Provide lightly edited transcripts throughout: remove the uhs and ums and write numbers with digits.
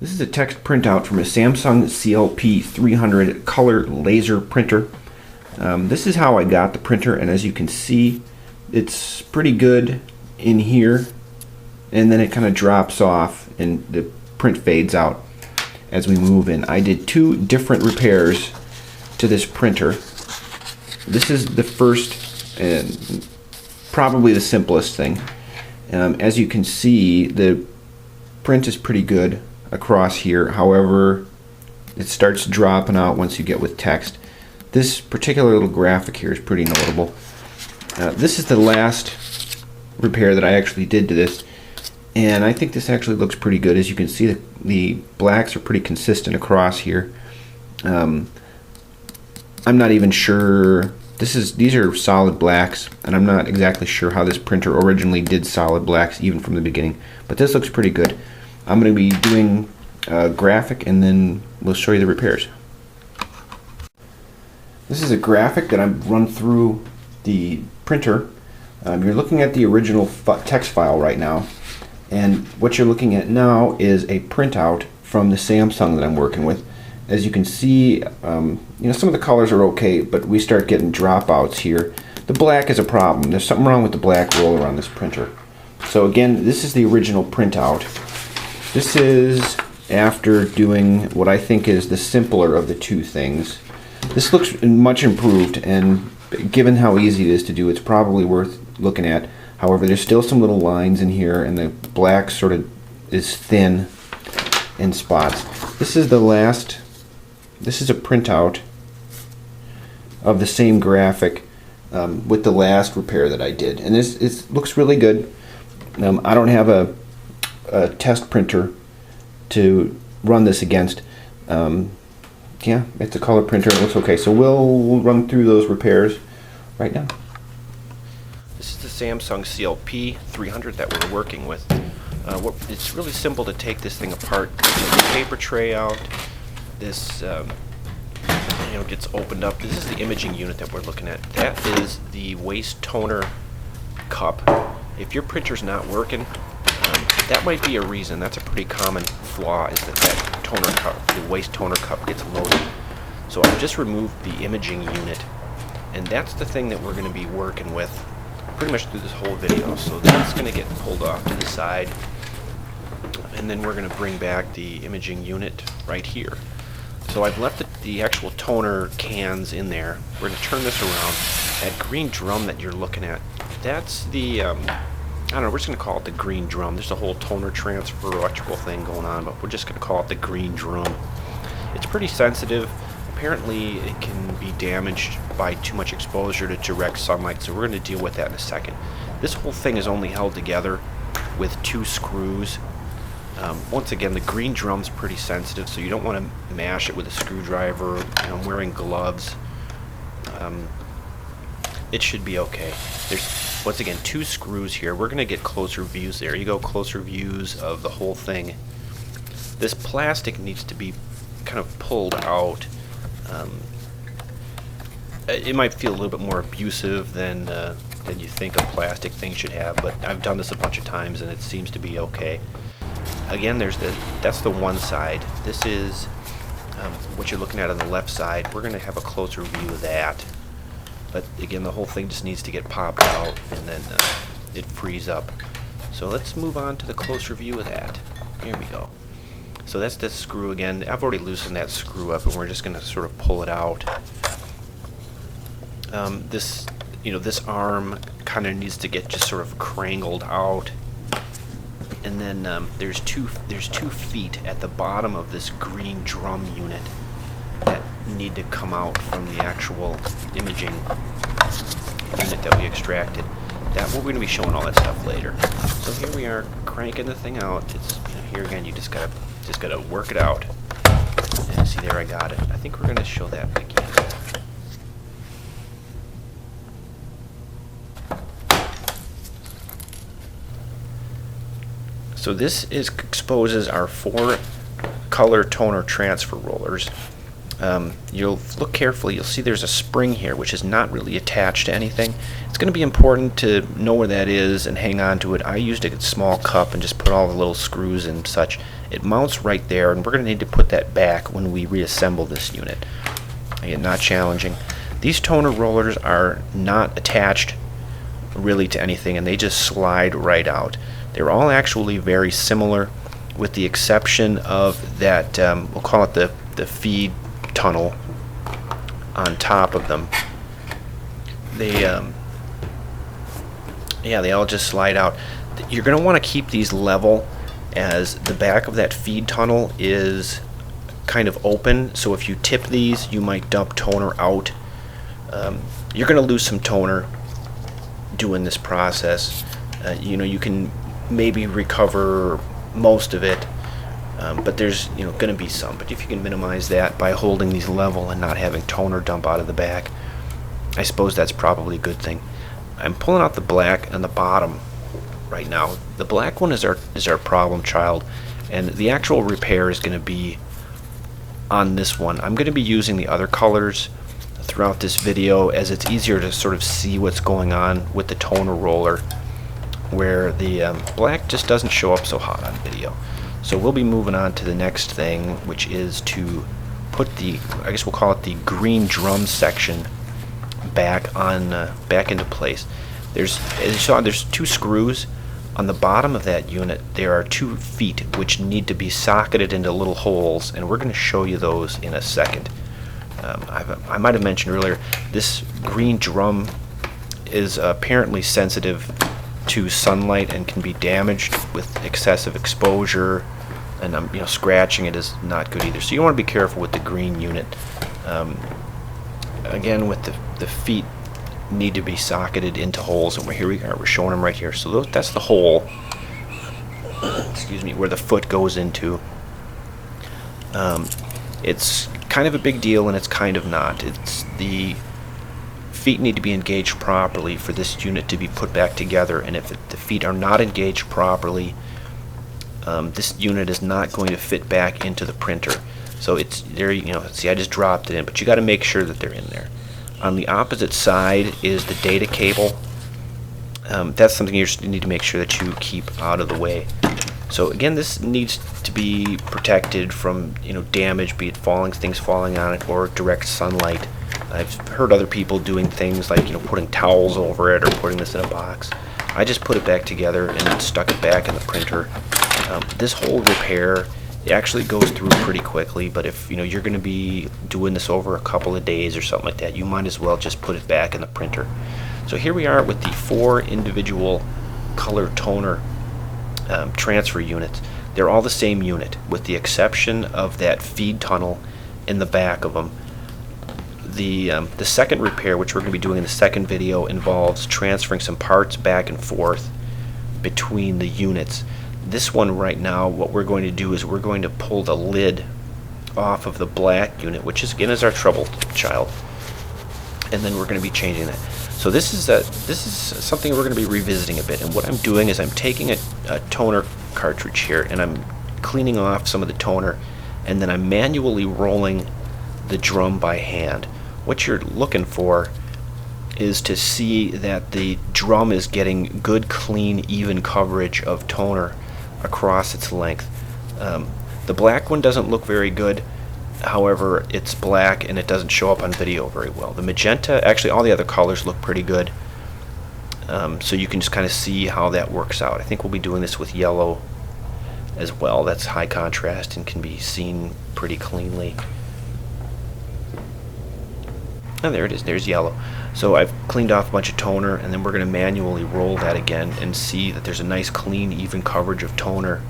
This is a text printout from a Samsung CLP 300 color laser printer. This is how I got the printer, and as you can see, it's pretty good in here, and then it kind of drops off and the print fades out as we move in. I did two different repairs to this printer. This is the first and probably the simplest thing. As you can see, the print is pretty good across here. However, it starts dropping out once you get with text. This particular little graphic here is pretty notable. This is the last repair that I actually did to this, and I think this actually looks pretty good. As you can see, the blacks are pretty consistent across here. I'm not even sure. These are solid blacks, and I'm not exactly sure how this printer originally did solid blacks even from the beginning, but this looks pretty good. I'm going to be doing a graphic, and then we'll show you the repairs. This is a graphic that I've run through the printer. You're looking at the original text file right now, and what you're looking at now is a printout from the Samsung that I'm working with. As you can see, some of the colors are okay, but we start getting dropouts here. The black is a problem. There's something wrong with the black roller on this printer. So again, this is the original printout. This is after doing what I think is the simpler of the two things. This looks much improved, and given how easy it is to do, it's probably worth looking at. However, there's still some little lines in here, and the black sort of is thin in spots. This is a printout of the same graphic with the last repair that I did, and this looks really good. I don't have a test printer to run this against. Yeah, it's a color printer. It looks okay, so we'll run through those repairs right now. This is the Samsung CLP 300 that we're working with. It's really simple to take this thing apart. Take the paper tray out. This gets opened up. This is the imaging unit that we're looking at. That is the waste toner cup. If your printer's not working, that might be a reason. That's a pretty common flaw, is that toner cup, the waste toner cup, gets loaded. So I've just removed the imaging unit, and that's the thing that we're going to be working with pretty much through this whole video. So that's going to get pulled off to the side, and then we're going to bring back the imaging unit right here. So I've left the actual toner cans in there. We're going to turn this around. That green drum that you're looking at, that's the I don't know, we're just going to call it the green drum. There's a whole toner transfer electrical thing going on, but we're just going to call it the green drum. It's pretty sensitive. Apparently it can be damaged by too much exposure to direct sunlight, so we're going to deal with that in a second. This whole thing is only held together with two screws. Once again, the green drum's pretty sensitive, so you don't want to mash it with a screwdriver. I'm wearing gloves. It should be okay. There's, once again, two screws here. We're going to get closer views. There you go, closer views of the whole thing. This plastic needs to be kind of pulled out. It might feel a little bit more abusive than you think a plastic thing should have, but I've done this a bunch of times and it seems to be okay. Again, that's the one side. This is what you're looking at on the left side. We're going to have a closer view of that. But again, the whole thing just needs to get popped out, and then it frees up. So let's move on to the closer view of that. Here we go. So that's this screw again. I've already loosened that screw up, and we're just going to sort of pull it out. This arm kind of needs to get just sort of crangled out. And then there's two feet at the bottom of this green drum unit that need to come out from the actual imaging unit that we extracted. We're going to be showing all that stuff later. So here we are cranking the thing out. It's here again. You just gotta work it out. And see, there, I got it. I think we're going to show that again. So this exposes our 4 color toner transfer rollers. you'll look carefully, you'll see there's a spring here which is not really attached to anything. It's going to be important to know where that is and hang on to it. I used a small cup and just put all the little screws and such. It mounts right there, and we're going to need to put that back when we reassemble this unit. Again, not challenging. These toner rollers are not attached really to anything, and they just slide right out. They're all actually very similar, with the exception of that, we'll call it the feed tunnel on top of them. They yeah, they all just slide out. You're going to want to keep these level, as the back of that feed tunnel is kind of open, so if you tip these you might dump toner out. You're going to lose some toner doing this process. You can maybe recover most of it, but there's going to be some. But if you can minimize that by holding these level and not having toner dump out of the back, I suppose that's probably a good thing. I'm pulling out the black on the bottom right now. The black one is our problem child, and the actual repair is going to be on this one. I'm going to be using the other colors throughout this video, as it's easier to sort of see what's going on with the toner roller, where the black just doesn't show up so hot on video. So we'll be moving on to the next thing, which is to put the, I guess we'll call it the green drum section back into place. As you saw, there's two screws on the bottom of that unit. There are 2 feet which need to be socketed into little holes, and we're going to show you those in a second. I might have mentioned earlier, this green drum is apparently sensitive to sunlight and can be damaged with excessive exposure, and scratching it is not good either. So you want to be careful with the green unit. Again, with the feet need to be socketed into holes, and we're showing them right here. So that's the hole, excuse me, where the foot goes into. It's kind of a big deal, and it's kind of not. It's the feet need to be engaged properly for this unit to be put back together, and if the feet are not engaged properly, this unit is not going to fit back into the printer. So it's there. See, I just dropped it in, but you got to make sure that they're in there. On the opposite side is the data cable. That's something you need to make sure that you keep out of the way. So again, this needs to be protected from damage, be it things falling on it, or direct sunlight. I've heard other people doing things like putting towels over it or putting this in a box. I just put it back together and stuck it back in the printer. This whole repair, it actually goes through pretty quickly, but if you're going to be doing this over a couple of days or something like that, you might as well just put it back in the printer. So here we are with the 4 individual color toner transfer units. They're all the same unit, with the exception of that feed tunnel in the back of them. The second repair, which we're going to be doing in the second video, involves transferring some parts back and forth between the units. This one right now, what we're going to do is we're going to pull the lid off of the black unit, which is again is our trouble child, and then we're going to be changing that. So this is something we're going to be revisiting a bit, and what I'm doing is I'm taking a toner cartridge here and I'm cleaning off some of the toner, and then I'm manually rolling the drum by hand. What you're looking for is to see that the drum is getting good, clean, even coverage of toner across its length. The black one doesn't look very good. However, it's black and it doesn't show up on video very well. The magenta, actually all the other colors look pretty good. So you can just kind of see how that works out. I think we'll be doing this with yellow as well. That's high contrast and can be seen pretty cleanly. Oh, there it is. There's yellow. So I've cleaned off a bunch of toner, and then we're going to manually roll that again and see that there's a nice clean, even coverage of toner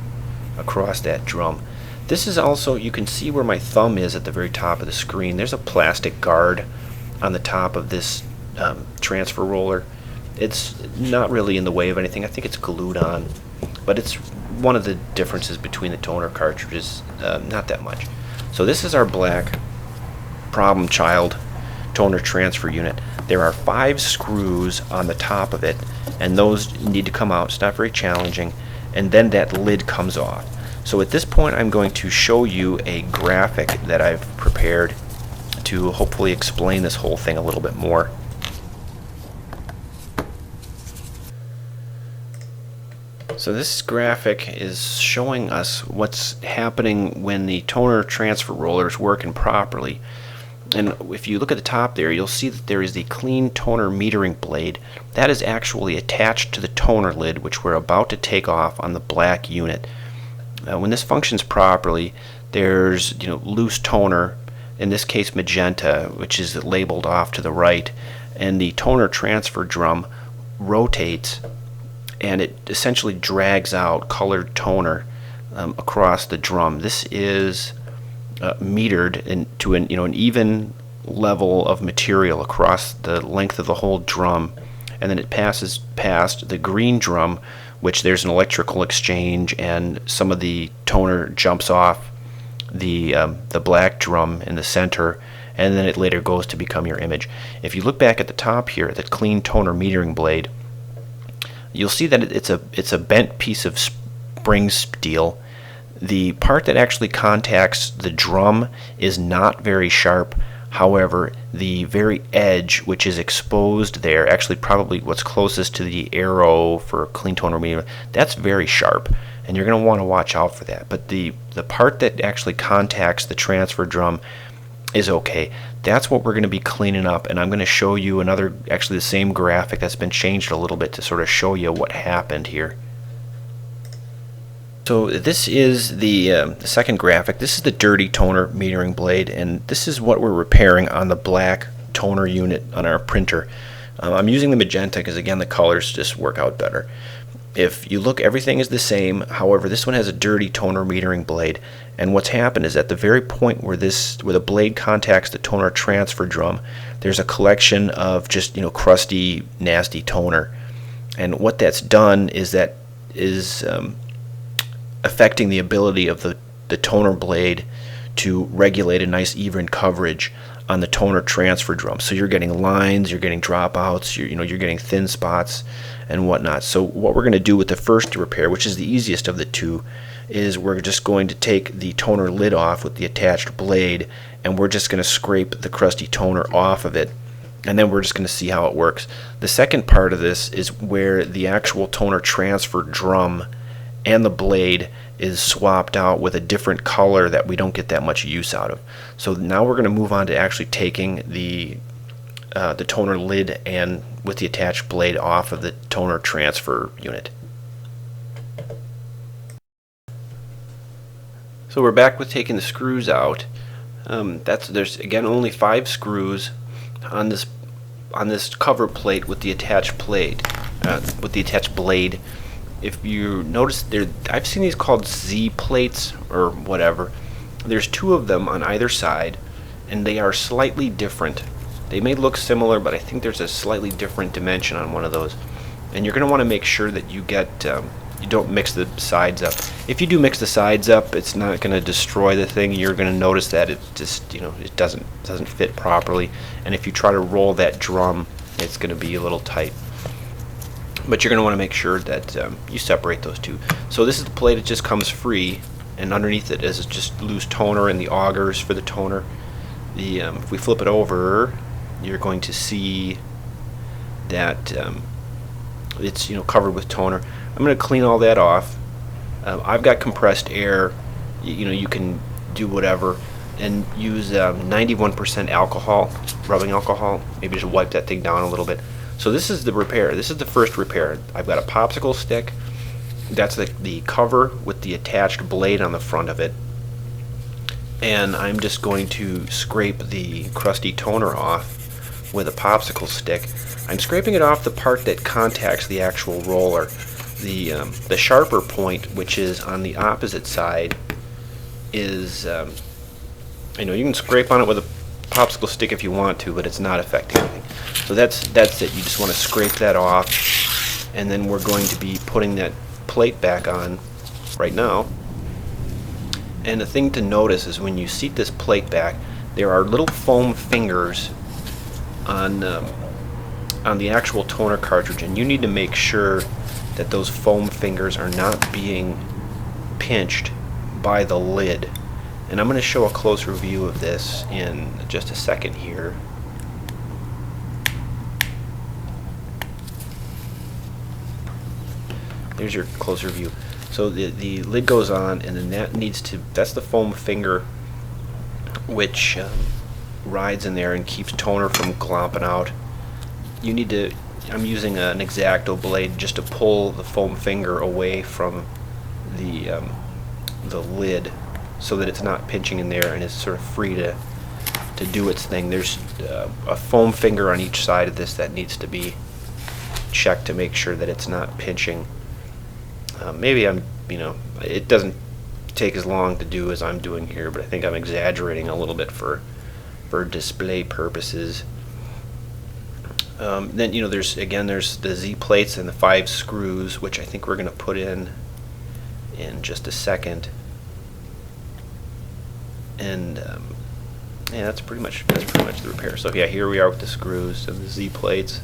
across that drum. This is also, you can see where my thumb is at the very top of the screen. There's a plastic guard on the top of this transfer roller. It's not really in the way of anything. I think it's glued on, but it's one of the differences between the toner cartridges. Not that much. So this is our black problem child toner transfer unit. There are 5 screws on the top of it, and those need to come out. It's not very challenging, and then that lid comes off. So at this point I'm going to show you a graphic that I've prepared to hopefully explain this whole thing a little bit more. So this graphic is showing us what's happening when the toner transfer roller is working properly. And if you look at the top there, you'll see that there is the clean toner metering blade. That is actually attached to the toner lid, which we're about to take off on the black unit. When this functions properly, there's loose toner, in this case magenta, which is labeled off to the right, and the toner transfer drum rotates, and it essentially drags out colored toner across the drum. This is metered into an even level of material across the length of the whole drum, and then it passes past the green drum, which there's an electrical exchange, and some of the toner jumps off the black drum in the center, and then it later goes to become your image. If you look back at the top here, the clean toner metering blade, you'll see that it's a bent piece of spring steel. The part that actually contacts the drum is not very sharp. However, the very edge, which is exposed there, actually probably what's closest to the arrow for clean toner metering, that's very sharp, and you're going to want to watch out for that. But the part that actually contacts the transfer drum is okay. That's what we're going to be cleaning up, and I'm going to show you actually the same graphic that's been changed a little bit to sort of show you what happened here. So this is the second graphic. This is the dirty toner metering blade, and this is what we're repairing on the black toner unit on our printer. I'm using the magenta because, again, the colors just work out better. If you look, everything is the same. However, this one has a dirty toner metering blade, and what's happened is at the very point where the blade contacts the toner transfer drum, there's a collection of just crusty, nasty toner, and what that's done is affecting the ability of the toner blade to regulate a nice even coverage on the toner transfer drum. So you're getting lines, you're getting dropouts, you're getting thin spots and whatnot. So what we're going to do with the first repair, which is the easiest of the two, is we're just going to take the toner lid off with the attached blade, and we're just going to scrape the crusty toner off of it, and then we're just going to see how it works. The second part of this is where the actual toner transfer drum and the blade is swapped out with a different color that we don't get that much use out of. So now we're going to move on to actually taking the toner lid and with the attached blade off of the toner transfer unit. So we're back with taking the screws out. There's again only 5 screws on this cover plate with the attached blade. If you notice, I've seen these called Z plates or whatever. There's 2 of them on either side, and they are slightly different. They may look similar, but I think there's a slightly different dimension on one of those. And you're going to want to make sure that you don't mix the sides up. If you do mix the sides up, it's not going to destroy the thing. You're going to notice that it just it doesn't fit properly. And if you try to roll that drum, it's going to be a little tight. But you're going to want to make sure that you separate those 2. So this is the plate. It just comes free, and underneath it is just loose toner and the augers for the toner. If we flip it over, you're going to see that it's covered with toner. I'm going to clean all that off. I've got compressed air. You can do whatever and use 91% alcohol, rubbing alcohol. Maybe just wipe that thing down a little bit. So this is the repair. This is the first repair. I've got a popsicle stick. That's the cover with the attached blade on the front of it. And I'm just going to scrape the crusty toner off with a popsicle stick. I'm scraping it off the part that contacts the actual roller. The sharper point, which is on the opposite side, is you can scrape on it with a popsicle stick if you want to, but it's not affecting anything. So that's it. You just want to scrape that off, and then we're going to be putting that plate back on right now. And the thing to notice is when you seat this plate back, there are little foam fingers on the actual toner cartridge, and you need to make sure that those foam fingers are not being pinched by the lid. And I'm going to show a closer view of this in just a second here. There's your closer view. So the lid goes on, and then that's the foam finger, which rides in there and keeps toner from glomping out. You need to, I'm using an X-Acto blade just to pull the foam finger away from the lid, so that it's not pinching in there and it's sort of free to do its thing. There's a foam finger on each side of this that needs to be checked to make sure that it's not pinching. Maybe it doesn't take as long to do as I'm doing here, but I think I'm exaggerating a little bit for display purposes. Then there's the Z plates and the 5 screws, which I think we're going to put in just a second. And yeah, that's pretty much the repair. So yeah, here we are with the screws and the Z plates.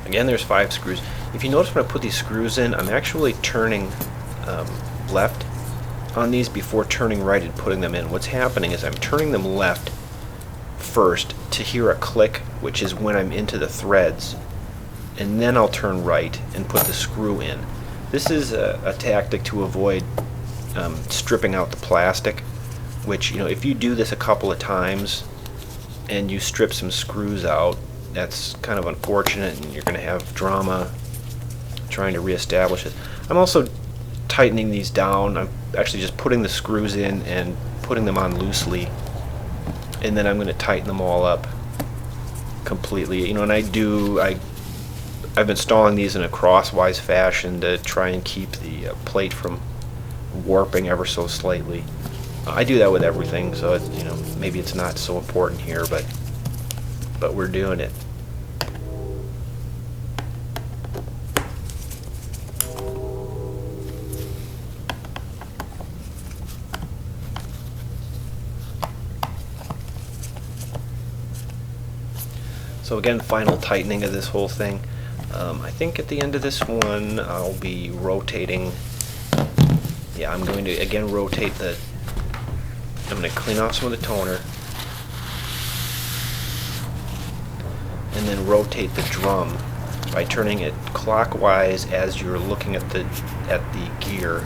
Again, there's 5 screws. If you notice when I put these screws in, I'm actually turning left on these before turning right and putting them in. What's happening is I'm turning them left first to hear a click, which is when I'm into the threads, and then I'll turn right and put the screw in. This is a tactic to avoid stripping out the plastic, which, if you do this a couple of times and you strip some screws out, that's kind of unfortunate, and you're going to have drama trying to reestablish it. I'm also tightening these down. I'm actually just putting the screws in and putting them on loosely, and then I'm going to tighten them all up completely. And I've been installing these in a crosswise fashion to try and keep the plate from warping ever so slightly. I do that with everything, so maybe it's not so important here, but we're doing it. So again, final tightening of this whole thing. I think at the end of this one I'll be rotating. Yeah, I'm going to again rotate I'm going to clean off some of the toner, and then rotate the drum by turning it clockwise as you're looking at the gear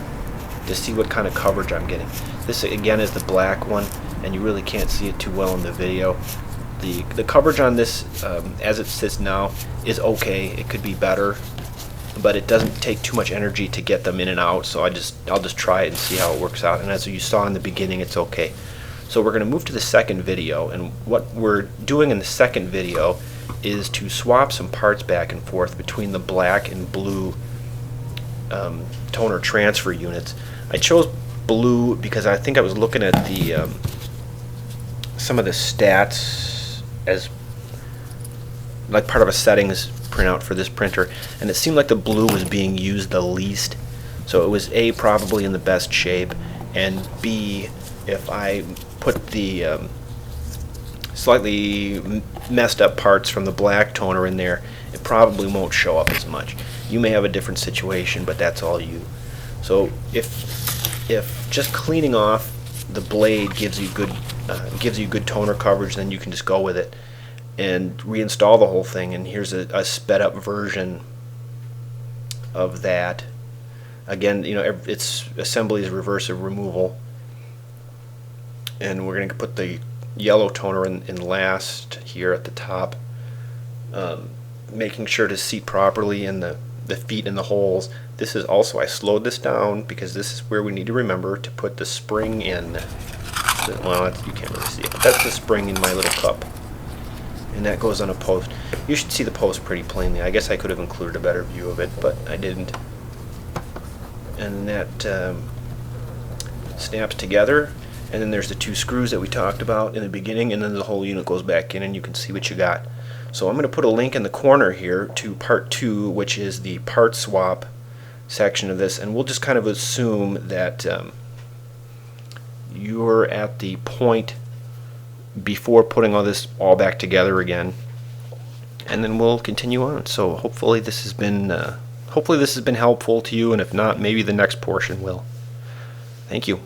to see what kind of coverage I'm getting. This again is the black one, and you really can't see it too well in the video. The coverage on this, as it sits now, is okay. It could be better, but it doesn't take too much energy to get them in and out, so I'll just try it and see how it works out. And as you saw in the beginning, it's okay. So we're going to move to the second video, and what we're doing in the second video is to swap some parts back and forth between the black and blue toner transfer units. I chose blue because I think I was looking at the some of the stats as like part of a settings printout for this printer, and it seemed like the blue was being used the least, so it was A, probably in the best shape, and B, if I put the slightly messed up parts from the black toner in there, it probably won't show up as much. You may have a different situation, but that's all you. So if just cleaning off the blade gives you good toner coverage, then you can just go with it and reinstall the whole thing. And here's a sped up version of that. Again, its assembly is reversive removal, and we're going to put the yellow toner in last here at the top, making sure to seat properly in the feet in the holes. This is also, I slowed this down because this is where we need to remember to put the spring in. Well, you can't really see it, but that's the spring in my little cup, and that goes on a post. You should see the post pretty plainly. I guess I could have included a better view of it, but I didn't. And that snaps together, and then there's the 2 screws that we talked about in the beginning, and then the whole unit goes back in, and you can see what you got. So I'm going to put a link in the corner here to part 2, which is the part swap section of this, and we'll just kind of assume that you're at the point before putting all this all back together again, and then we'll continue on. So hopefully this has been helpful to you, and if not, maybe the next portion will. Thank you.